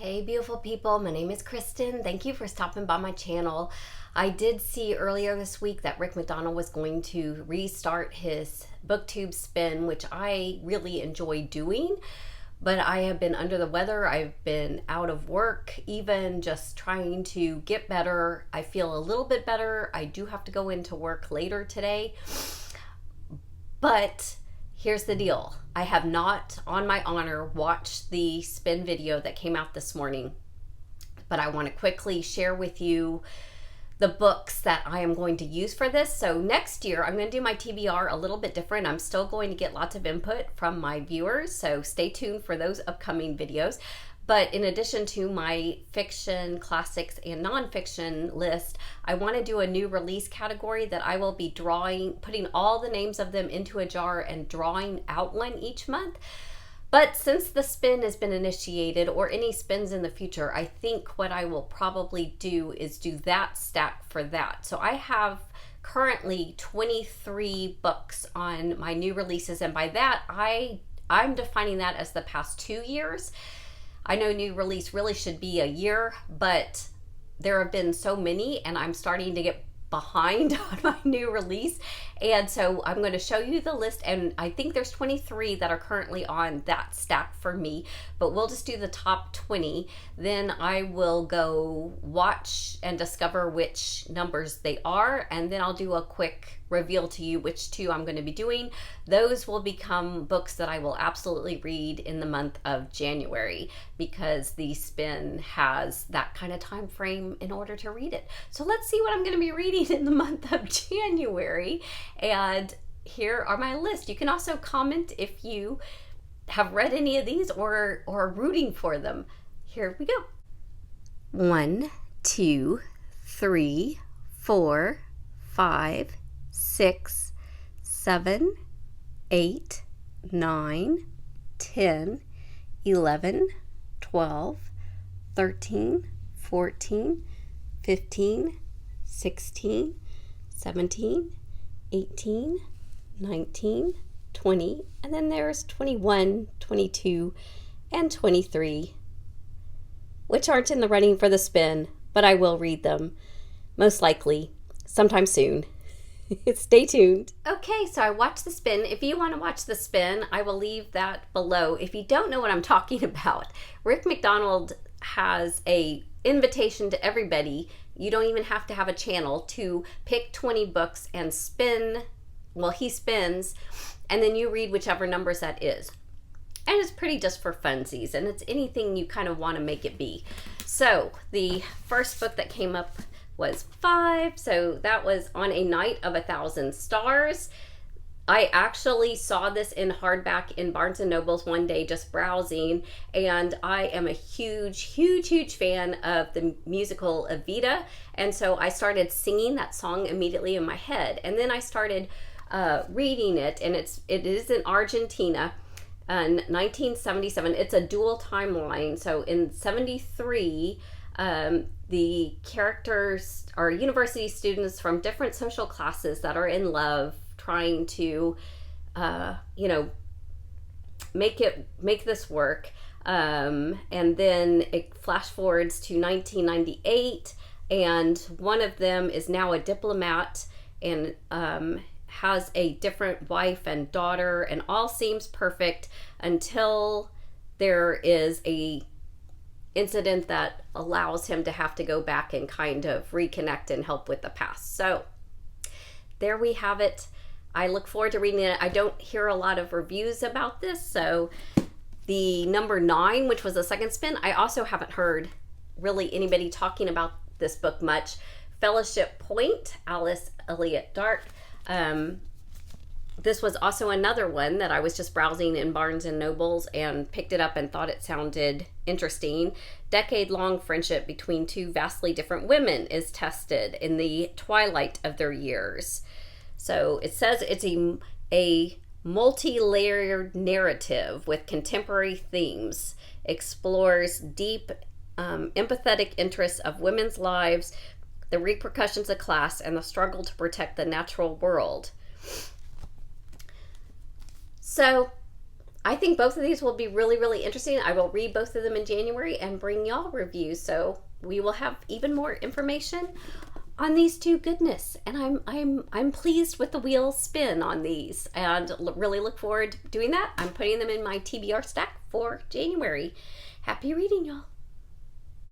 Hey beautiful people, my name is Kristen. Thank you for stopping by my channel. I did see earlier this week that Rick McDonald was going to restart his booktube spin, which I really enjoy doing, but I have been under the weather. I've been out of work, even just trying to get better. I feel a little bit better. I do have to go into work later today, but here's the deal. I have not, on my honor, watched the spin video that came out this morning, but I want to quickly share with you the books that I am going to use for this. So next year, I'm going to do my TBR a little bit different. I'm still going to get lots of input from my viewers, so stay tuned for those upcoming videos. But in addition to my fiction, classics, and nonfiction list, I want to do a new release category that I will be putting all the names of them into a jar and drawing out one each month. But since the spin has been initiated, or any spins in the future, I think what I will probably do is do that stack for that. So I have currently 23 books on my new releases, and by that, I'm defining that as the past 2 years. I know new release really should be a year, but there have been so many and I'm starting to get behind on my new release. And so I'm going to show you the list, and I think there's 23 that are currently on that stack for me, but we'll just do the top 20. Then I will go watch and discover which numbers they are, and then I'll do a quick reveal to you which two I'm going to be doing. Those will become books that I will absolutely read in the month of January, because the spin has that kind of time frame in order to read it. So let's see what I'm going to be reading in the month of January. And here are my list. You can also comment if you have read any of these or are rooting for them. Here we go. 1, 2, 3, 4, 5, 6, 7, 8, 9, 10, 11, 12, 13, 14, 15, 16, 17, 18, 19, 20, and then there's 21, 22, and 23, which aren't in the running for the spin, but I will read them, most likely, sometime soon. Stay tuned. Okay, so I watched the spin. If you want to watch the spin, I will leave that below. If you don't know what I'm talking about, Rick McDonald has a invitation to everybody. You don't even have to have a channel to pick 20 books and spin. Well, he spins, and then you read whichever numbers that is. And it's pretty just for funsies, and it's anything you kind of want to make it be. So the first book that came up was 5, so that was On a Night of 1,000 Stars. I actually saw this in hardback in Barnes & Noble's one day just browsing, and I am a huge fan of the musical Evita, and so I started singing that song immediately in my head, and then I started reading it, and it is in Argentina in 1977. It's a dual timeline, so in 73, the characters are university students from different social classes that are in love, trying to, make this work. And then it flash forwards to 1998, and one of them is now a diplomat and has a different wife and daughter, and all seems perfect until there is a incident that allows him to have to go back and kind of reconnect and help with the past. So there we have it. I look forward to reading it. I don't hear a lot of reviews about this, so the number 9, which was the second spin, I also haven't heard really anybody talking about this book much. Fellowship Point, Alice Elliott Dark. This was also another one that I was just browsing in Barnes & Noble's and picked it up and thought it sounded interesting. Decade-long friendship between two vastly different women is tested in the twilight of their years. So it says it's a multi-layered narrative with contemporary themes, explores deep, empathetic interests of women's lives, the repercussions of class, and the struggle to protect the natural world. So I think both of these will be really, really interesting. I will read both of them in January and bring y'all reviews, so we will have even more information on these two. Goodness, and I'm pleased with the wheel spin on these, and really look forward to doing that. I'm putting them in my TBR stack for January. Happy reading, y'all.